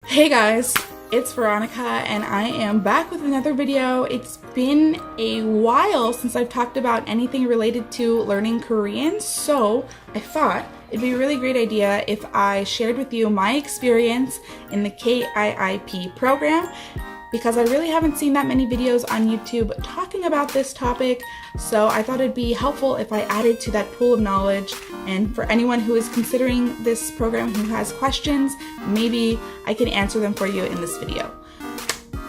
Hey guys, it's Veronica and I am back with another video. It's been a while since I've talked about anything related to learning Korean, so I thought it'd be a really great idea if I shared with you my experience in the KIIP program, because I really haven't seen that many videos on YouTube talking about this topic, so I thought it'd be helpful if I added to that pool of knowledge. And for anyone who is considering this program who has questions, maybe I can answer them for you in this video.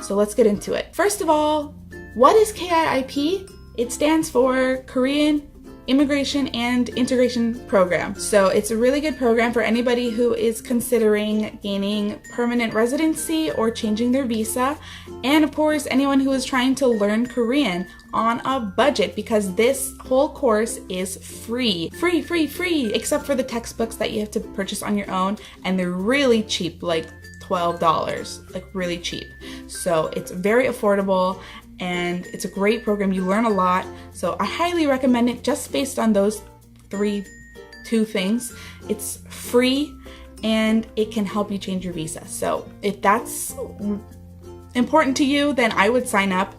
So let's get into it. First of all, what is KIIP? It stands for Korean Immigration and Integration Program. So it's a really good program for anybody who is considering gaining permanent residency or changing their visa, and of course anyone who is trying to learn Korean on a budget, because this whole course is free, except for the textbooks that you have to purchase on your own, and they're really cheap, like $12, like really cheap. So it's very affordable and it's a great program. You learn a lot, so I highly recommend it just based on those two things. It's free and it can help you change your visa. So if that's important to you, then I would sign up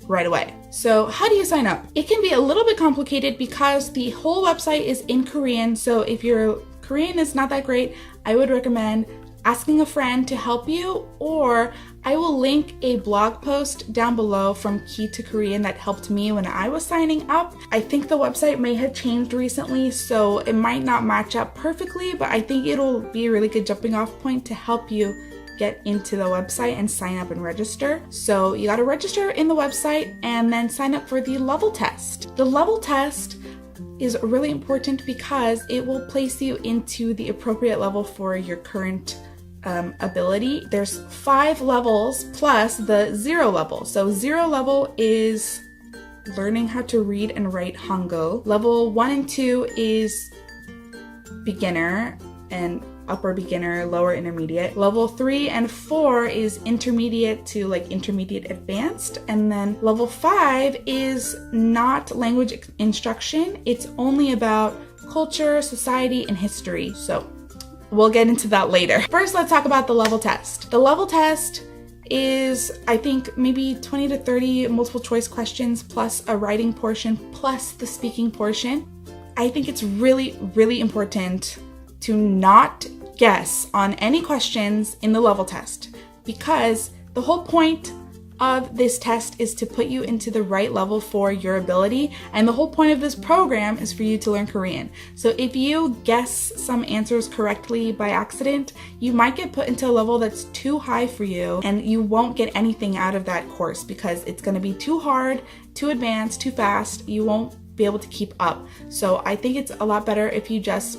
right away. So how do you sign up? It can be a little bit complicated because the whole website is in Korean, so if your Korean is not that great, I would recommend asking a friend to help you, or I will link a blog post down below from Key to Korean that helped me when I was signing up. I think the website may have changed recently, so it might not match up perfectly, but I think it'll be a really good jumping off point to help you get into the website and sign up and register. So you gotta register in the website and then sign up for the level test. The level test is really important because it will place you into the appropriate level for your current ability. There's 5 levels plus the 0 level. So 0 level is learning how to read and write Hangul. Level 1 and 2 is beginner and upper beginner, lower intermediate. Level 3 and 4 is intermediate to like intermediate advanced. And then level 5 is not language instruction. It's only about culture, society, and history. So we'll get into that later. First, let's talk about the level test. The level test is, I think, maybe 20 to 30 multiple choice questions plus a writing portion plus the speaking portion. I think it's really, really important to not guess on any questions in the level test, because the whole point of this test is to put you into the right level for your ability, and the whole point of this program is for you to learn Korean. So if you guess some answers correctly by accident, you might get put into a level that's too high for you, and you won't get anything out of that course because it's going to be too hard, too advanced, too fast. You won't be able to keep up. So I think it's a lot better if you just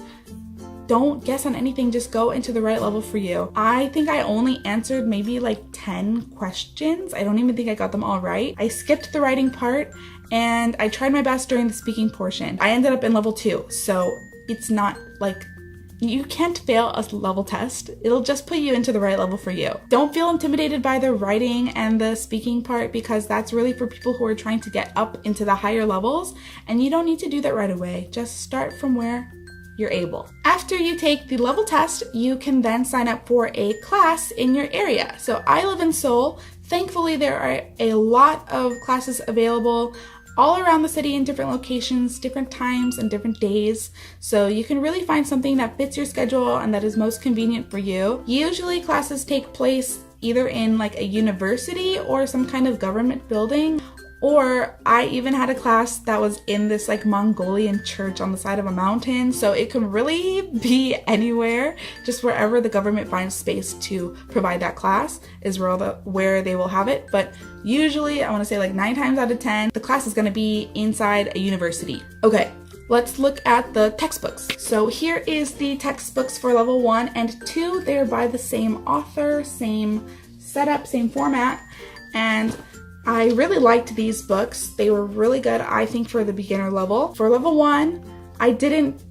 don't guess on anything, just go into the right level for you. I think I only answered maybe like 10 questions. I don't even think I got them all right. I skipped the writing part and I tried my best during the speaking portion. I ended up in level 2, so it's not like, you can't fail a level test. It'll just put you into the right level for you. Don't feel intimidated by the writing and the speaking part, because that's really for people who are trying to get up into the higher levels, and you don't need to do that right away. Just start from where you're able. After you take the level test, you can then sign up for a class in your area. So I live in Seoul. Thankfully, there are a lot of classes available all around the city in different locations, different times, and different days. So you can really find something that fits your schedule and that is most convenient for you. Usually classes take place either in like a university or some kind of government building, or I even had a class that was in this like Mongolian church on the side of a mountain. So it can really be anywhere, just wherever the government finds space to provide that class is where they will have it. But usually, I want to say like 9 times out of 10, the class is going to be inside a university. Okay, let's look at the textbooks. So here is the textbooks for level 1 and 2. They're by the same author, same setup, same format, and I really liked these books. They were really good, I think, for the beginner level. For level 1, I didn't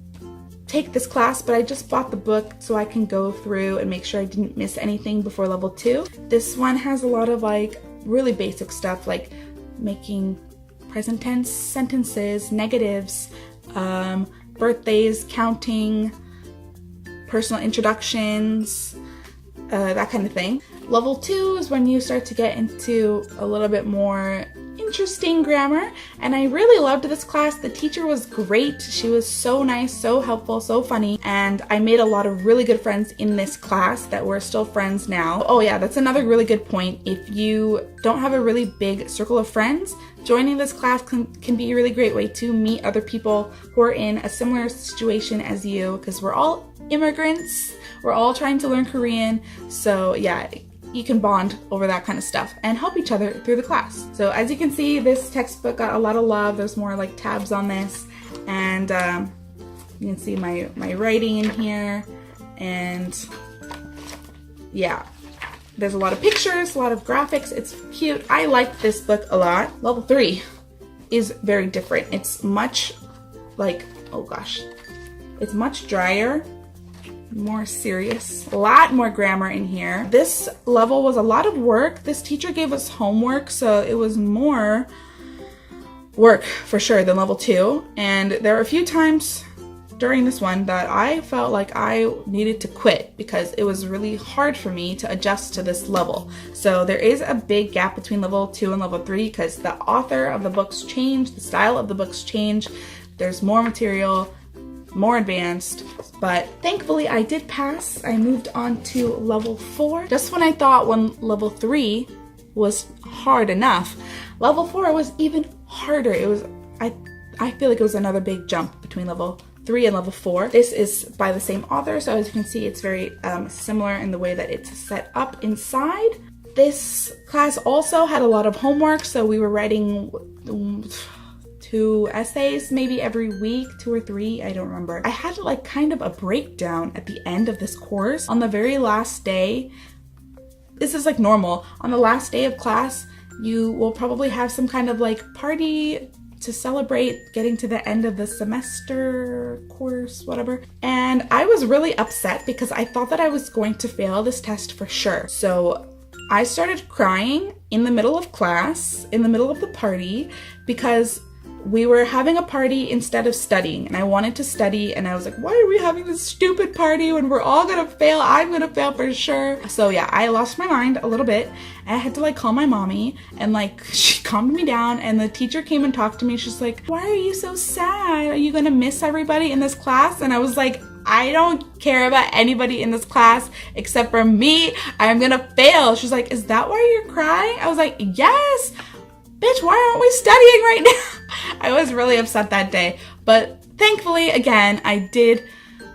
take this class, but I just bought the book so I can go through and make sure I didn't miss anything before level 2. This one has a lot of like really basic stuff, like making present tense sentences, negatives, birthdays, counting, personal introductions, that kind of thing. Level 2 is when you start to get into a little bit more interesting grammar, and I really loved this class. The teacher was great. She was so nice, so helpful, so funny, and I made a lot of really good friends in this class that we're still friends now. Oh yeah, that's another really good point. If you don't have a really big circle of friends, joining this class can be a really great way to meet other people who are in a similar situation as you, because we're all immigrants. We're all trying to learn Korean, so yeah, you can bond over that kind of stuff and help each other through the class. So as you can see, this textbook got a lot of love. There's more like tabs on this, and you can see my writing in here, and yeah, there's a lot of pictures, a lot of graphics. It's cute. I like this book a lot. Level 3 is very different. It's much like, oh gosh, it's much drier, more serious, a lot more grammar in here. This level was a lot of work. This teacher gave us homework, so it was more work for sure than level 2. And there were a few times during this one that I felt like I needed to quit because it was really hard for me to adjust to this level. So there is a big gap between level 2 and level 3 because the author of the books changed, the style of the books changed, there's more material, more advanced, but thankfully I did pass. I moved on to level 4. Just when I thought level 3 was hard enough, level 4 was even harder. It was, I feel like it was another big jump between level 3 and level 4. This is by the same author, so as you can see, it's very similar in the way that it's set up inside. This class also had a lot of homework, so we were writing 2 essays maybe every week, 2 or 3, I don't remember. I had like kind of a breakdown at the end of this course. On the very last day, this is like normal, on the last day of class, you will probably have some kind of like party to celebrate getting to the end of the semester, course, whatever. And I was really upset because I thought that I was going to fail this test for sure. So I started crying in the middle of class, in the middle of the party, because we were having a party instead of studying, and I wanted to study, and I was like, why are we having this stupid party when we're all gonna fail? I'm gonna fail for sure. So yeah, I lost my mind a little bit, and I had to like call my mommy, and like she calmed me down, and the teacher came and talked to me. She's like, why are you so sad? Are you gonna miss everybody in this class? And I was like, I don't care about anybody in this class except for me. I'm gonna fail. She's like, is that why you're crying? I was like, yes. Bitch, why aren't we studying right now? I was really upset that day, but thankfully, again, I did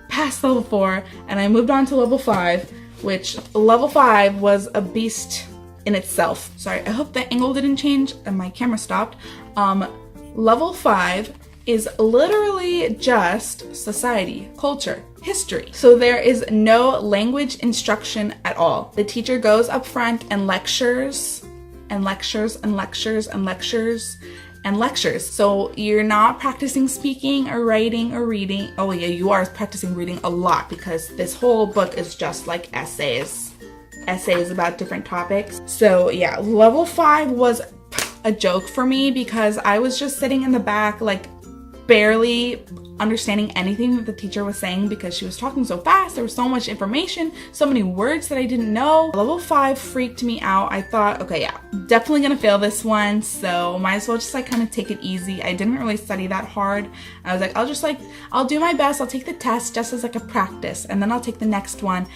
pass level 4, and I moved on to level 5, which level 5 was a beast in itself. Sorry, I hope the angle didn't change and my camera stopped. Level 5 is literally just society, culture, history. So there is no language instruction at all. The teacher goes up front and lectures and lectures and lectures and lectures and lectures. So you're not practicing speaking or writing or reading. Oh yeah, you are practicing reading a lot because this whole book is just like essays about different topics. So yeah, level 5 was a joke for me because I was just sitting in the back like barely understanding anything that the teacher was saying because she was talking so fast. There was so much information, so many words that I didn't know. Level 5 freaked me out. I thought, okay, yeah, definitely gonna fail this one, so might as well just like kind of take it easy. I didn't really study that hard. I was like, I'll do my best. I'll take the test just as like a practice, and then I'll take the next one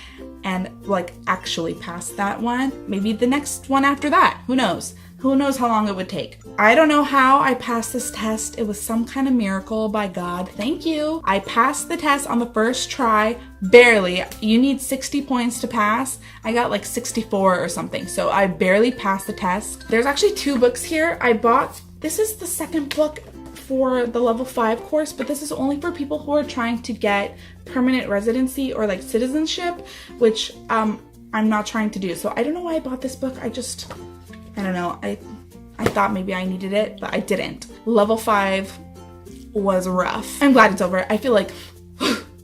and like actually pass that one. Maybe the next one after that, who knows? Who knows how long it would take. I don't know how I passed this test. It was some kind of miracle by God. Thank you. I passed the test on the first try, barely. You need 60 points to pass. I got like 64 or something, so I barely passed the test. There's actually 2 books here. This is the second book for the level 5 course, but this is only for people who are trying to get permanent residency or like citizenship, which I'm not trying to do. So I don't know why I bought this book. I don't know, I thought maybe I needed it, but I didn't. Level 5 was rough. I'm glad it's over. I feel like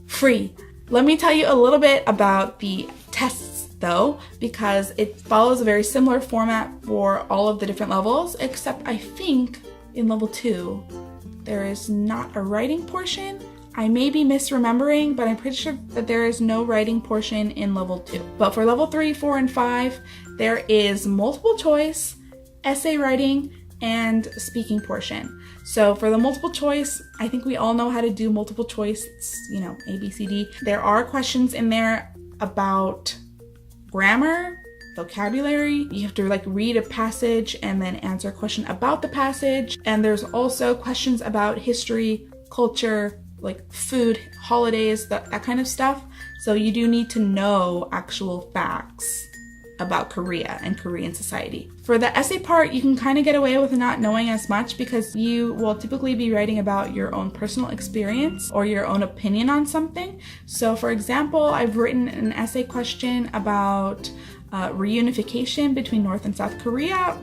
free. Let me tell you a little bit about the tests though, because it follows a very similar format for all of the different levels, except I think in level 2, there is not a writing portion I may be misremembering, but I'm pretty sure that there is no writing portion in level 2. But for level 3, 4, and 5, there is multiple choice, essay writing, and speaking portion. So for the multiple choice, I think we all know how to do multiple choice. It's, you know, A, B, C, D. There are questions in there about grammar, vocabulary. You have to like read a passage and then answer a question about the passage. And there's also questions about history, culture, like food, holidays, that kind of stuff. So you do need to know actual facts about Korea and Korean society. For the essay part, you can kind of get away with not knowing as much because you will typically be writing about your own personal experience or your own opinion on something. So for example, I've written an essay question about reunification between North and South Korea.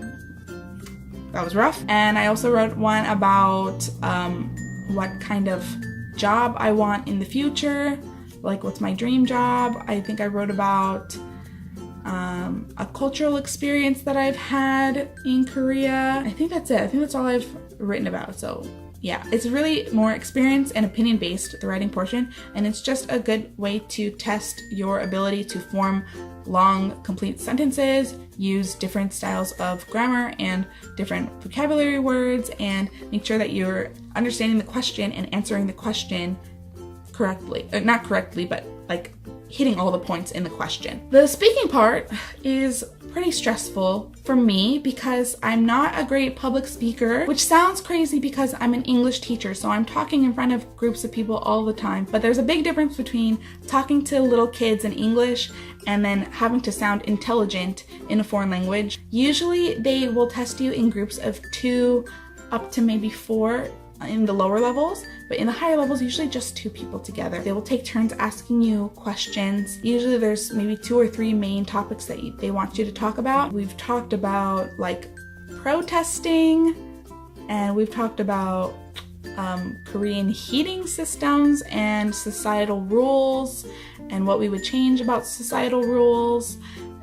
That was rough. And I also wrote one about what kind of job I want in the future, like what's my dream job. I think I wrote about a cultural experience that I've had in Korea. I think that's it. I think that's all I've written about. So yeah, it's really more experience and opinion based, the writing portion, and it's just a good way to test your ability to form long, complete sentences, use different styles of grammar and different vocabulary words, and make sure that you're understanding the question and answering the question correctly. Not correctly, but like hitting all the points in the question. The speaking part is pretty stressful for me because I'm not a great public speaker, which sounds crazy because I'm an English teacher, so I'm talking in front of groups of people all the time. But there's a big difference between talking to little kids in English and then having to sound intelligent in a foreign language. Usually they will test you in groups of 2 up to maybe 4 in the lower levels, but in the higher levels, usually just 2 people together. They will take turns asking you questions. Usually there's maybe 2 or 3 main topics that they want you to talk about. We've talked about like protesting, and we've talked about Korean heating systems and societal rules and what we would change about societal rules.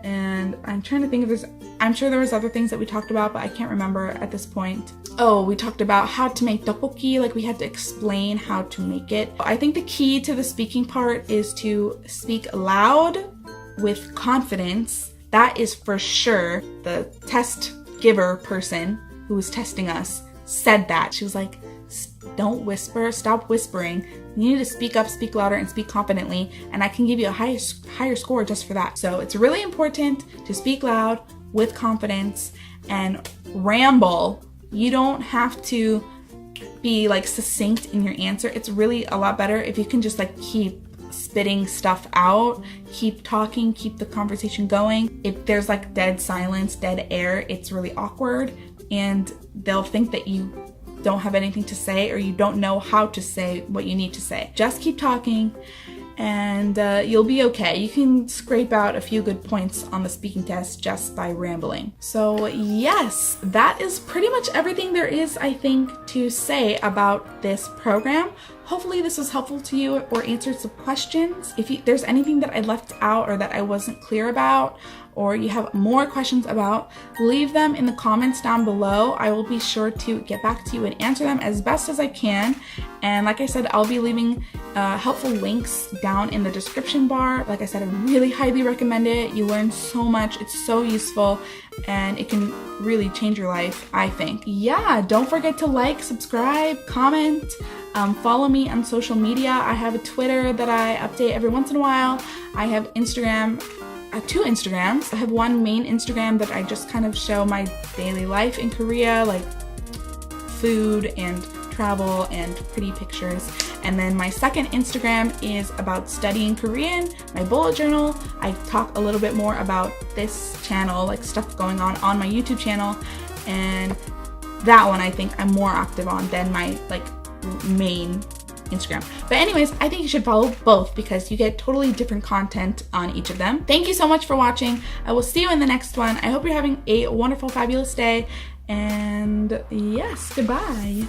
And I'm trying to think if I'm sure there was other things that we talked about, but I can't remember at this point. Oh, we talked about how to make tteokbokki, like we had to explain how to make it. I think the key to the speaking part is to speak loud with confidence. That is for sure. The test giver person who was testing us said that. She was like, don't whisper, stop whispering. You need to speak up, speak louder, and speak confidently, and I can give you a higher score just for that. So it's really important to speak loud with confidence and ramble. You don't have to be like succinct in your answer. It's really a lot better if you can just like keep spitting stuff out, keep talking, keep the conversation going. If there's like dead silence, dead air, it's really awkward, and they'll think that you don't have anything to say or you don't know how to say what you need to say. Just keep talking and you'll be okay. You can scrape out a few good points on the speaking test just by rambling. So yes, that is pretty much everything there is, I think, to say about this program. Hopefully this was helpful to you or answered some questions. If there's anything that I left out or that I wasn't clear about, or you have more questions about, leave them in the comments down below. I will be sure to get back to you and answer them as best as I can. And like I said, I'll be leaving helpful links down in the description bar. Like I said, I really highly recommend it. You learn so much, it's so useful, and it can really change your life, I think. Yeah, don't forget to like, subscribe, comment, follow me on social media. I have a Twitter that I update every once in a while. I have Instagram, 2 Instagrams. I have one main Instagram that I just kind of show my daily life in Korea, like food and travel and pretty pictures. And then my second Instagram is about studying Korean, my bullet journal. I talk a little bit more about this channel, like stuff going on my YouTube channel, and that one I think I'm more active on than my like main Instagram. But anyways, I think you should follow both because you get totally different content on each of them. Thank you so much for watching. I will see you in the next one. I hope you're having a wonderful, fabulous day. And yes, goodbye.